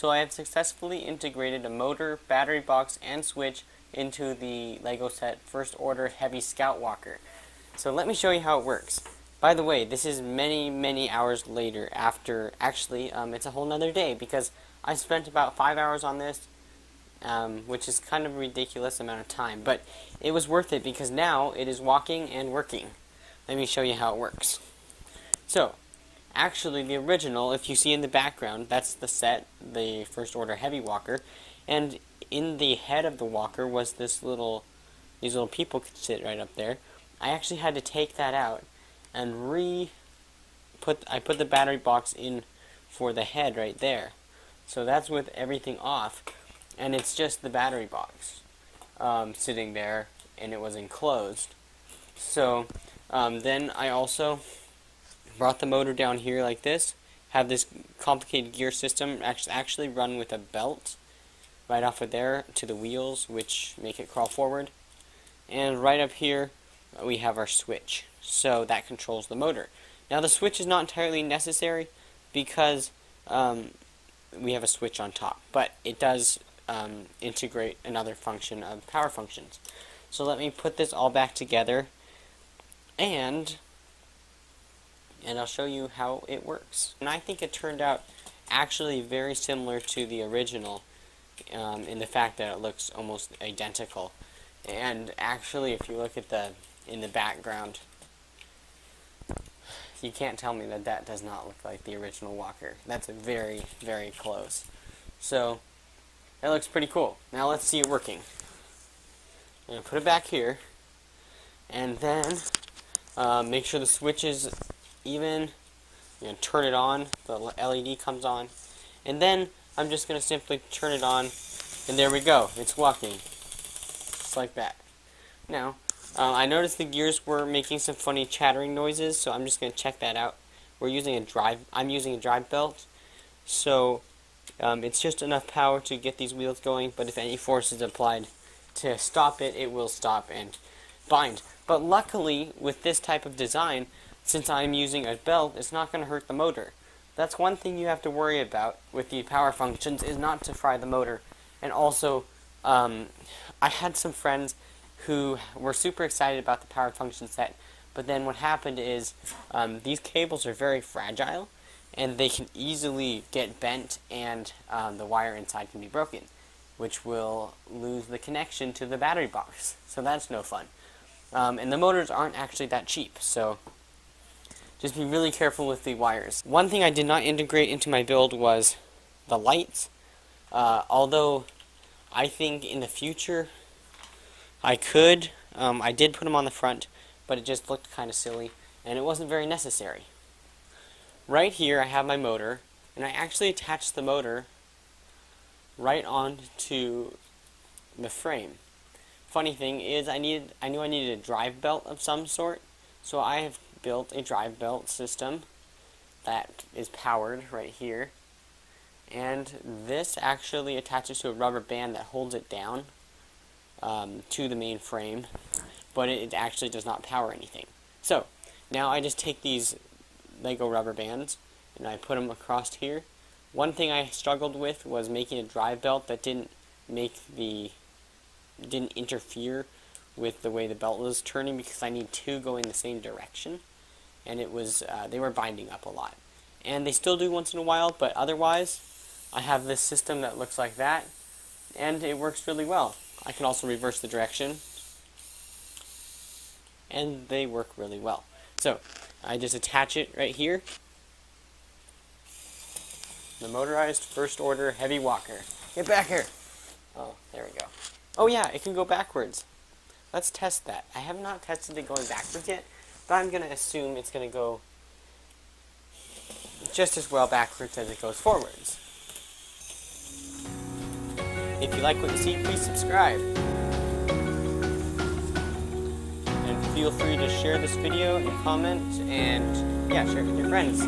So I have successfully integrated a motor, battery box, and switch into the LEGO set First Order Heavy Scout Walker. So let me show you how it works. By the way, this is many hours later after, actually, it's a whole nother day because I spent about 5 hours on this, which is kind of a ridiculous amount of time, but it was worth it because now it is walking and working. Let me show you how it works. So, actually the original, if you see in the background, that's the set, the First Order Heavy Walker, and in the head of the walker was these little people could sit right up there. I actually had to take that out and I put the battery box in for the head right there. So that's with everything off, and it's just the battery box sitting there, and it was enclosed. So then I also brought the motor down here like this, have this complicated gear system actually run with a belt right off of there to the wheels, which make it crawl forward. And right up here we have our switch, so that controls the motor. Now the switch is not entirely necessary because we have a switch on top, but it does integrate another function of power functions. So let me put this all back together, and I'll show you how it works. And I think it turned out actually very similar to the original in the fact that it looks almost identical. And actually, if you look at in the background, you can't tell me that does not look like the original walker. That's very close. So that looks pretty cool. Now let's see it working. I'm going to put it back here, and then make sure the switch is even. I'm going to turn it on, the LED comes on, and then I'm just going to simply turn it on, and there we go, it's walking. Just like that. Now, I noticed the gears were making some funny chattering noises, so I'm just going to check that out. I'm using a drive belt, so it's just enough power to get these wheels going, but if any force is applied to stop it, it will stop and bind. But luckily, with this type of design, since I'm using a belt, it's not going to hurt the motor. That's one thing you have to worry about with the power functions, is not to fry the motor. And also, I had some friends who were super excited about the power function set, but then what happened is these cables are very fragile, and they can easily get bent, and the wire inside can be broken, which will lose the connection to the battery box. So that's no fun. And the motors aren't actually that cheap, so just be really careful with the wires. One thing I did not integrate into my build was the lights, although I think in the future I could. I did put them on the front, but it just looked kind of silly, and it wasn't very necessary. Right here I have my motor, and I actually attached the motor right onto the frame. Funny thing is, I knew I needed a drive belt of some sort, so I have built a drive belt system that is powered right here, and this actually attaches to a rubber band that holds it down to the main frame, but it actually does not power anything. So now I just take these Lego rubber bands and I put them across here. One thing I struggled with was making a drive belt that didn't interfere with the way the belt was turning, because I need two going the same direction, and it was they were binding up a lot, and they still do once in a while, but otherwise I have this system that looks like that, and it works really well. I can also reverse the direction, and they work really well. So I just attach it right here, the Motorized First Order Heavy Walker. Get back here. Oh, there we go. Oh yeah, it can go backwards. Let's test that. I have not tested it going backwards yet, but I'm going to assume it's going to go just as well backwards as it goes forwards. If you like what you see, please subscribe. And feel free to share this video and comment, and yeah, share it with your friends.